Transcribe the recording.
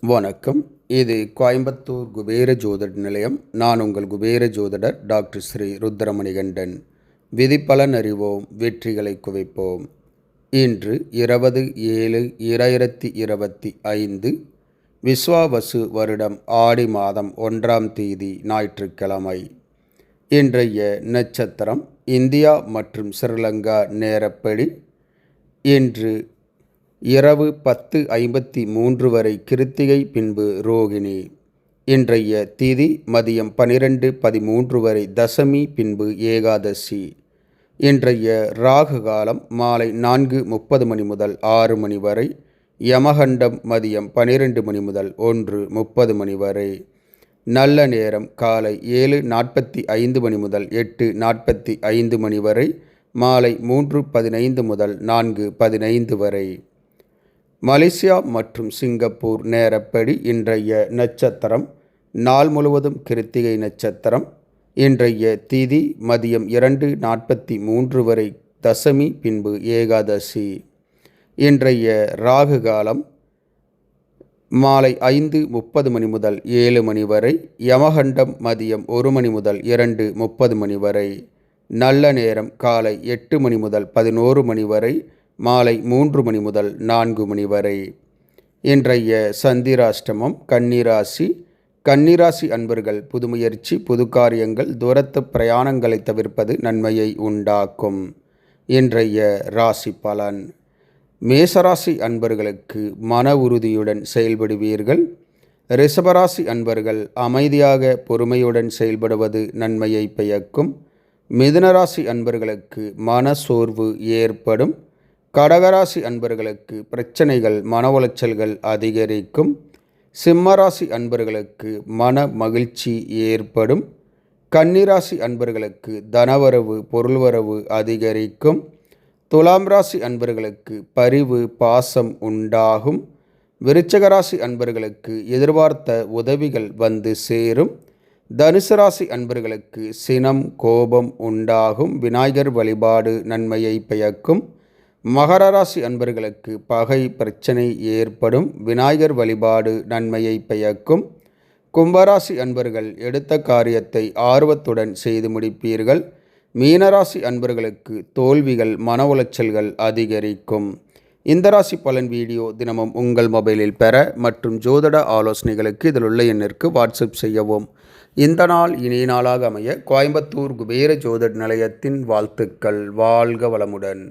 வணக்கம். இது கோயம்புத்தூர் குபேர ஜோதிட நிலையம். நான் உங்கள் குபேர ஜோதிடர் டாக்டர் ஸ்ரீ ருத்ரமணிகண்டன். விதிப்பலன் அறிவோம், வெற்றிகளை குவிப்போம். இன்று 20/7/2025 விஸ்வாவசு வருடம் ஆடி மாதம் 1ஆம் தேதி ஞாயிற்றுக்கிழமை. இன்றைய நட்சத்திரம் இந்தியா மற்றும் ஸ்ரீலங்கா நேரப்படி இன்று இரவு 10:53 வரை கிருத்திகை, பின்பு ரோகிணி. இன்றைய திதி மதியம் 12:13 வரை தசமி, பின்பு ஏகாதசி. இன்றைய ராகு காலம் மாலை 4:30 மணி முதல் 6 மணி வரை. யமகண்டம் மதியம் 12 மணி முதல் 1:30 மணி வரை. நல்ல நேரம் காலை 7:45 மணி முதல் 8:45 மணி வரை. மாலை 3:15 முதல் 4:15 வரை. மலேசியா மற்றும் சிங்கப்பூர் நேரப்படி இன்றைய நட்சத்திரம் நாள் முழுவதும் கிருத்திகை நட்சத்திரம். இன்றைய திதி மதியம் 2:43 வரை தசமி, பின்பு ஏகாதசி. இன்றைய ராகு காலம் மாலை 5:30 மணி முதல் 7 மணி வரை. யமகண்டம் மதியம் 1 மணி முதல் 2:30 மணி வரை. நல்ல நேரம் காலை 8 மணி முதல் 11 மணி வரை. மாலை 3 மணி முதல் 4 மணி வரை. இன்றைய சந்திராஷ்டமம் கன்னிராசி. கன்னிராசி அன்பர்கள் புது முயற்சி, புது காரியங்கள், தூரத்து பிரயாணங்களை தவிர்ப்பது நன்மையை உண்டாக்கும். இன்றைய ராசி பலன். மேசராசி அன்பர்களுக்கு மன உறுதியுடன் செயல்படுவீர்கள். ரிஷபராசி அன்பர்கள் அமைதியாக பொறுமையுடன் செயல்படுவது நன்மையை பயக்கும். மிதுனராசி அன்பர்களுக்கு மன சோர்வு ஏற்படும். கடகராசி அன்பர்களுக்கு பிரச்சனைகள், மன உளைச்சல்கள் அதிகரிக்கும். சிம்மராசி அன்பர்களுக்கு மன மகிழ்ச்சி ஏற்படும். கன்னிராசி அன்பர்களுக்கு தனவரவு, பொருள்வரவு அதிகரிக்கும். துலாம் ராசி அன்பர்களுக்கு பரிவு, பாசம் உண்டாகும். விருச்சிகராசி அன்பர்களுக்கு எதிர்பார்த்த உதவிகள் வந்து சேரும். தனுசு ராசி அன்பர்களுக்கு சினம், கோபம் உண்டாகும். விநாயகர் வழிபாடு நன்மையை பயக்கும். மகர ராசி அன்பர்களுக்கு பகை, பிரச்சனை ஏற்படும். விநாயகர் வழிபாடு நன்மையை பயக்கும். கும்பராசி அன்பர்கள் எடுத்த காரியத்தை ஆர்வத்துடன் செய்து முடிப்பீர்கள். மீனராசி அன்பர்களுக்கு தோல்விகள், மன உளைச்சல்கள் அதிகரிக்கும். இந்த ராசி பலன் வீடியோ தினமும் உங்கள் மொபைலில் பெற மற்றும் ஜோதிட ஆலோசனைகளுக்கு இதில் உள்ள எண்ணிற்கு வாட்ஸ்அப் செய்யவும். இந்த நாள் இனிய நாளாக அமைய கோயம்புத்தூர் குபேர ஜோதிட நிலையத்தின் வாழ்த்துக்கள். வாழ்க வளமுடன்.